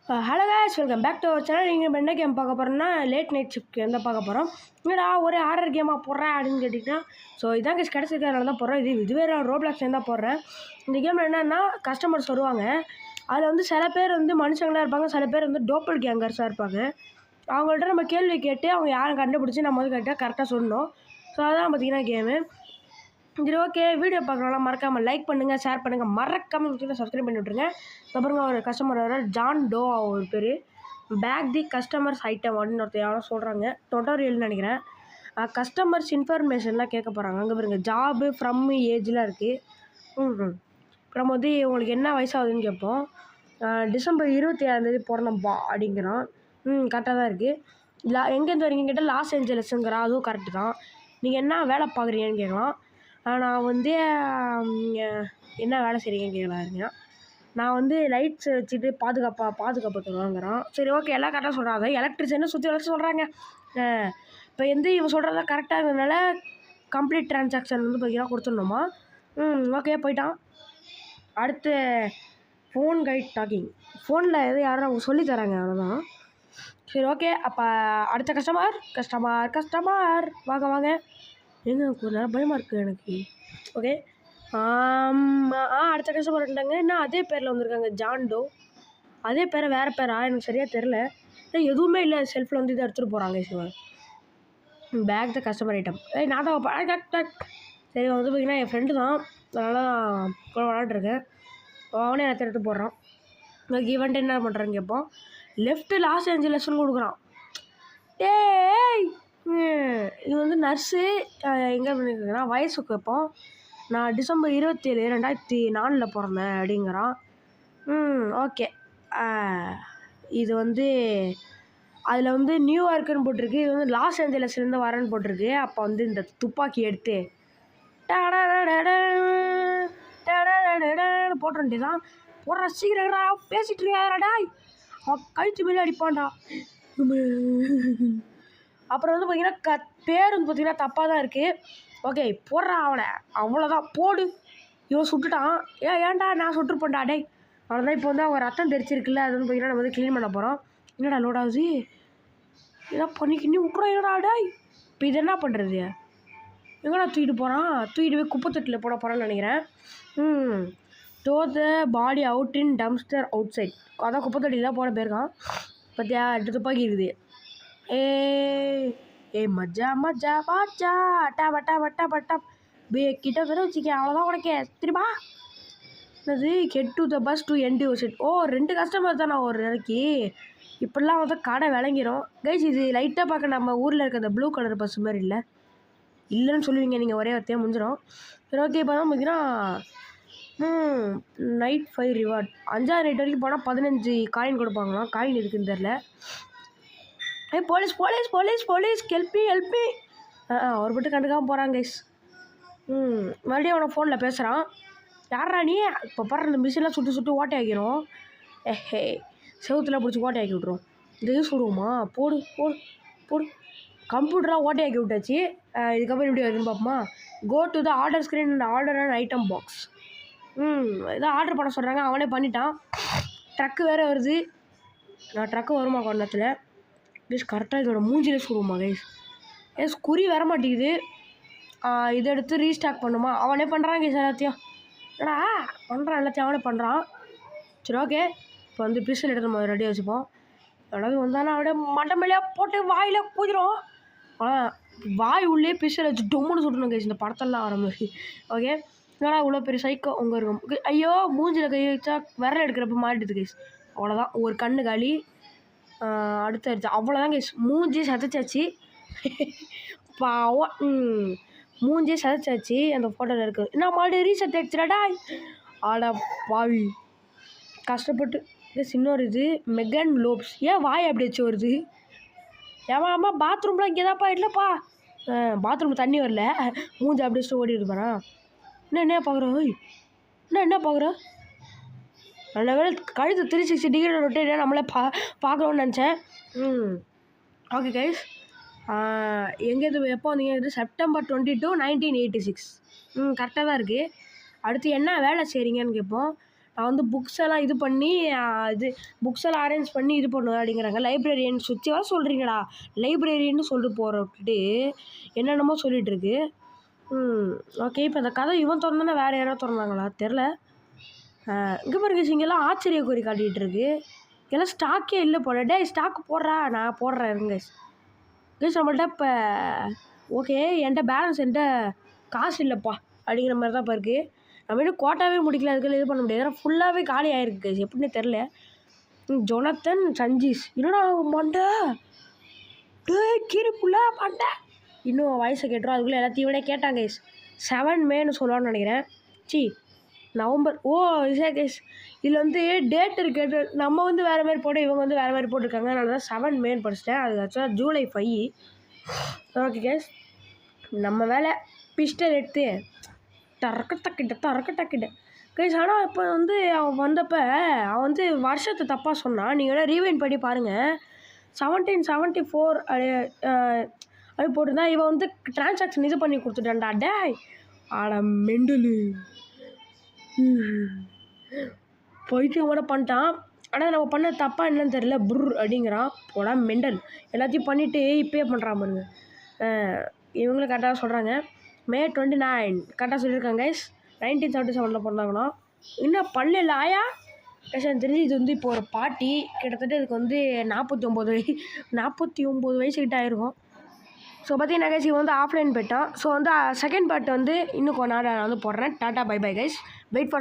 Hello guys, welcome back to our channel. நீங்கள் என்ன game பார்க்க போகிறோம்னா லேட் நைட் ஷிஃப்ட் கேம் தான் பார்க்க போகிறோம். என்னடா ஒரே ஆர்டர் கேமாக போடுறேன் அப்படின்னு கேட்டிங்கன்னா, ஸோ இதான் கைஸ் கிடச்சிருக்கிறதுனால தான் போடுறேன். இதுவே நான் ரோப்ளாக்ஸ்லேருந்து தான் போடுறேன். இந்த கேமில் என்னென்னா கஸ்டமர்ஸ் வருவாங்க. அதில் வந்து சில பேர் வந்து மனுஷங்களாக இருப்பாங்க, சில பேர் வந்து டோப்பல் கேங்கர்ஸாக இருப்பாங்க. அவங்கள்ட்ட நம்ம கேள்வி கேட்டு அவங்க யாரும் கண்டுபிடிச்சி நம்ம வந்து கரெக்டாக சொல்லணும். ஸோ அதான் பார்த்திங்கன்னா கேமு. சரி, ஓகே. வீடியோ பார்க்குறவங்களாம் மறக்காமல் லைக் பண்ணுங்கள், ஷேர் பண்ணுங்கள், மறக்காமல் முக்கியமாக சப்ஸ்கிரைப் பண்ணி விட்ருங்க. அப்புறம் ஒரு கஸ்டமர் வர ஜான் டோ ஒரு பேர் பேக் தி கஸ்டமர்ஸ் ஐட்டம் அப்படின்னு ஒருத்தர் யாரோ சொல்கிறாங்க. டொட்டோரியல்னு நினைக்கிறேன். கஸ்டமர்ஸ் இன்ஃபர்மேஷன்லாம் கேட்க போகிறாங்க. அங்கே பாருங்க ஜாபு ஃப்ரம் ஏஜ்லாம் இருக்குது. அப்புறம் வந்து உங்களுக்கு என்ன வயசாகுதுன்னு கேட்போம். டிசம்பர் 27 பிறந்தப்பா அப்படிங்கிறான். கரெக்டாக தான் இருக்குது. எங்கேருந்து வரீங்கன்னு கேட்டால் லாஸ் ஏஞ்சலஸுங்கிறான். அதுவும் கரெக்டு தான். நீங்கள் என்ன வேலை பார்க்குறீங்கன்னு கேட்கலாம். நான் வந்து என்ன வேலை செய்கிறீங்கன்னு கேட்கலாருங்க. நான் வந்து லைட்ஸ் வச்சுட்டு பாதுகாப்பு தருவாங்கிறான். சரி, ஓகே, எல்லாம் கரெக்டாக சொல்கிறாங்க. எலக்ட்ரிஷியனை சுற்றி வளர்ச்சி சொல்கிறாங்க. இப்போ வந்து இவன் சொல்கிறதா கரெக்டாக இருந்ததுனால கம்ப்ளீட் ட்ரான்சாக்ஷன் வந்து பார்த்தீங்கன்னா கொடுத்துடணுமா. ஓகே, போயிட்டான். அடுத்து ஃபோன் கைட் டாக்கிங். ஃபோனில் எது யாரும் அவங்க சொல்லித்தராங்க, அவ்வளோதான். சரி, ஓகே. அப்போ அடுத்த கஸ்டமர் வாங்க. ஏங்க கொஞ்ச நேரம் பயமாக இருக்குது எனக்கு. ஓகே. அடுத்த கஸ்டமர் இருந்தாங்க. இன்னும் அதே பேரில் வந்திருக்காங்க, ஜான் டோ. அதே பேரை வேறு பேரா எனக்கு சரியாக தெரில. எதுவுமே இல்லை, செல்ஃபில் வந்து இதை எடுத்துகிட்டு போகிறாங்க. சிவன் பேக் த கஸ்டமர் ஐட்டம். நான் தான் சரி வந்து பார்த்திங்கன்னா என் ஃப்ரெண்டு தான், அதனால் கூட விளாட்ருக்கேன். அவனே எனக்கு எடுத்து போடுறான். ஈவெண்ட் என்ன பண்ணுறான்னு கேட்போம். லெஃப்ட்டு லாஸ் ஏஞ்சலஸ்ன்னு கொடுக்குறான். இது வந்து நர்ஸு எங்கே பண்ணியிருக்கேன்னா வயசுக்கு வைப்போம். நான் டிசம்பர் 27, 2004 பிறந்தேன் அப்படிங்கிறான். ஓகே. இது வந்து அதில் வந்து நியூயார்க்குன்னு போட்டிருக்கு. இது வந்து லாஸ் ஏஞ்சலஸ்லேருந்து வரேன்னு போட்டிருக்கு. அப்போ வந்து இந்த துப்பாக்கி எடுத்து போட்ட வேண்டியதான். போடுற சீக்கிரம் பேசிகிட்டு இருக்காடா, அவன் கழிச்சு மேலே அடிப்பான்டா. அப்புறம் வந்து பார்த்திங்கன்னா பேர் வந்து பார்த்திங்கன்னா தப்பாக தான் இருக்குது. ஓகே, போடுறான் அவனை, அவ்வளோதான், போடு. இவன் சுட்டுட்டான். ஏன்டா நான் சுட்டுருப்பேன்டா டே. அவ்வளோதான். இப்போ வந்து அவங்க ரத்தம் தெரிச்சிருக்குல்ல, அது வந்து பார்த்திங்கன்னா நம்ம வந்து க்ளீன் பண்ண போகிறோம். என்னடா லோட் ஆகுது, ஏதோ பண்ணிக்கின்னு விட்றோம். என்னடா டே, இப்போ இது என்ன பண்ணுறது? எங்கடா தூக்கிட்டு போகிறான்? தூக்கிட்டு போய் குப்பைத்தொட்டில் போட போகிறான்னு நினைக்கிறேன். Tow the body out in dumpster outside. அதான் குப்பைத்தொட்டியில் தான் போட போயிருக்கான். பார்த்தியா, 8 துப்பாக்கி இருக்குது. ஏ மஜா பாச்சா பட்டா கிட்ட பேர் வச்சுக்க, அவ்வளோதான் உனக்கு. திரும்ப என்னது get to the bus to N to set. 2 customer தானே ஒரு நாளைக்கு. இப்படிலாம் வந்து கடை விளங்கிடும் கைஸ். இது லைட்டாக பார்க்க நம்ம ஊரில் இருக்க அந்த ப்ளூ கலர் பஸ் மாதிரி இல்லைன்னு சொல்லுவீங்க நீங்கள், ஒரே வார்த்தையாக முடிஞ்சிடும். சரி, ஓகே. இப்போ தான் பார்த்தீங்கன்னா நைட் 5 ரிவார்ட். 5ஆவது நைட் வரைக்கும் போனால் 15 காயின் கொடுப்பாங்களாம். காயின் இருக்குன்னு தெரில. போலீஸ் ஹெல்ப்பி அவர் மட்டும் கண்டுக்காமல் போகிறாங்க கைஸ். மறுபடியும் அவனை ஃபோனில் பேசுகிறான். யாரா நீ? இப்போ பாரு, இந்த மிஷின்லாம் சுட்டு ஓட்டை ஆக்கிரும். செவத்தில் பிடிச்சி ஓட்டை ஆக்கி விட்ருவோம். இது சுடுவோமா? போடு. கம்ப்யூட்டராக ஓட்டை ஆக்கி விட்டாச்சு. இதுக்கப்புறம் எப்படி வருதுன்னு பார்ப்போமா. Go to the order screen and order and item box. ஏதோ ஆர்டர் பண்ண சொல்கிறாங்க. அவனே பண்ணிட்டான். ட்ரக்கு வேறு வருது. ட்ரக்கு வருமா கொண்டத்தில் கைஸ்? கரெக்டாக இதோட மூஞ்சிலே சுடுவோமா கைஸ்? குறி வர மாட்டேங்குது. இதை எடுத்து ரீஸ்டாக் பண்ணுமா? அவனே பண்ணுறான் கைஸ் எல்லாத்தையும். ஏடா பண்ணுறான், எல்லாத்தையும் அவனே பண்ணுறான். சரி, ஓகே. இப்போ வந்து பிஸ்டல் எடுத்து நம்ம ரெடியாக வச்சுப்போம். அதாவது வந்தாலும் அப்படியே மண்டை மேலேயே போட்டு வாயில் கூதிரும். வாய் உள்ளே பிஸ்டல் வச்சு டொம்முன்னு சுட்டணும் கைஸ். இந்த படத்தெல்லாம் வர மாதிரி. ஓகே. என்னடா இவ்வளோ பெரிய சைக்கோ உங்கள் இருக்கும். ஐயோ, மூஞ்சில் கை வச்சா விரல் எடுக்கிறப்ப மாறிடுது கைஸ். அவ்வளோதான், ஒரு கண்ணு காலி. அடுத்து அவ்வளோதான் கைஸ். மூஞ்சி சதைச்சாச்சு. பாவம். மூஞ்சி சதைச்சாச்சு. அந்த ஃபோட்டோவில் இருக்குது. என்ன மறுபடியும் ரீசெட் ஆகிடுச்சுடாடா. ஆடா பாவி, கஷ்டப்பட்டு. இன்னொரு இது மெகன் லோப்ஸ். ஏன் வாய் அப்படி வச்சு வருது? அம்மா பாத்ரூம்லாம் இங்கே தான்ப்பா. இல்லைப்பா, பாத்ரூம் தண்ணி வரல. மூஞ்சி அப்படி வச்சுட்டு ஓடி இருப்பாரா? என்ன பார்க்குற? நல்ல வேலை கழுத்து 360 டிகிரி ரொட்டேட் நம்மளே பார்க்கணுன்னு நினச்சேன். Okay guys. எங்கேருந்து எப்போ வந்தீங்க? செப்டம்பர் 22, 1986. கரெக்டாக தான் இருக்குது. அடுத்து என்ன வேலை செய்கிறீங்கன்னு கேட்போம். நான் வந்து புக்ஸ் எல்லாம் இது பண்ணி இது புக்ஸ் எல்லாம் அரேஞ்ச் பண்ணி இது பண்ணுவேன் அப்படிங்கிறாங்க. லைப்ரரியன் சுற்றி வர சொல்கிறீங்களா? லைப்ரரியன்னு சொல்லிட்டு போகிற விட்டுட்டு என்னென்னமோ சொல்லிகிட்டு இருக்கு. ஓகே. இப்போ இந்த கதை இவன் திறந்தானே வேறு யாராவது திறந்தாங்களா தெரில. இங்கே பாருங்க, இங்கெல்லாம் ஆச்சரியக்குறி காட்டிகிட்டு இருக்கு. எல்லாம் ஸ்டாக்கே இல்லை போல. டே ஸ்டாக் போடுறா, நான் போடுறேன் இருங்க கைஸ். நம்மள்ட்ட இப்போ ஓகே என்கிட்ட பேலன்ஸ் என்கிட்ட காசு இல்லைப்பா அப்படிங்கிற மாதிரி தான் இப்போ இருக்குது. நம்ம இன்னும் கோட்டாவே முடிக்கல, அதுக்குள்ள இது பண்ண முடியாது. ஏன்னா ஃபுல்லாகவே காலி ஆகிருக்கு கைஸ், எப்படின்னு தெரில. ஜொனத்தன் சஞ்சீஸ் என்னடா மண்டை டே கீரை புள்ள மண்டை இன்னும் வயசை கேட்டுரும். அதுக்குள்ளே எல்லாத்தையும் விட கேட்டாங்க கைஸ். 7 மேன்னு சொல்லுவான்னு நினைக்கிறேன். நவம்பர். ஓ இசா கைஸ், இதில் வந்து டேட் இருக்குது. நம்ம வந்து வேறு மாதிரி போட்டு இவங்க வந்து வேறு மாதிரி போட்டிருக்காங்க. அதனால தான் 7 மேன்னு படிச்சிட்டேன். அது ஆக்சுவலாக ஜூலை 5. ஓகே கைஸ், நம்ம வேலை பிஸ்டல் எடுத்து டறக்கட்டக்கிட்ட கைஸ். ஆனால் இப்போ வந்து அவன் வந்தப்போ அவன் வந்து வருஷத்தை தப்பாக சொன்னான். நீங்கள் வேணால் ரீவைண்ட் பண்ணி பாருங்கள். 1774 அது போட்டுருந்தா இவன் வந்து டிரான்சாக்ஷன் இது பண்ணி கொடுத்துட்டான்டா. டே ஆட மெண்டலு பைத்தியம் கூட பண்ணிட்டான். ஆனால் நம்ம பண்ண தப்பாக என்னன்னு தெரியல. அப்படிங்கிறான். போடா மெண்டல், எல்லாத்தையும் பண்ணிவிட்டு இப்போயே பண்ணுறான் பாருங்க. இவங்களும் கரெக்டாக சொல்கிறாங்க. May 29 கரெக்டாக சொல்லியிருக்காங்க கைஸ். 1977 பிறந்தாங்கன்னா இன்னும் பல்லு இல்லை ஆயா கைஸ். எனக்கு தெரிஞ்சு இது வந்து இப்போ ஒரு பாட்டி கிட்டத்தட்ட இதுக்கு வந்து 49 வயசு கிட்ட ஆயிருக்கும். ஸோ பார்த்தீங்கன்னா கைஸ் இவன் வந்து ஆஃப்லைன் போயிட்டான். ஸோ வந்து செகண்ட் பார்ட் வந்து இன்னும் கொஞ்ச நாள் நான் வந்து போடுறேன். Tata bye bye guys. Wait for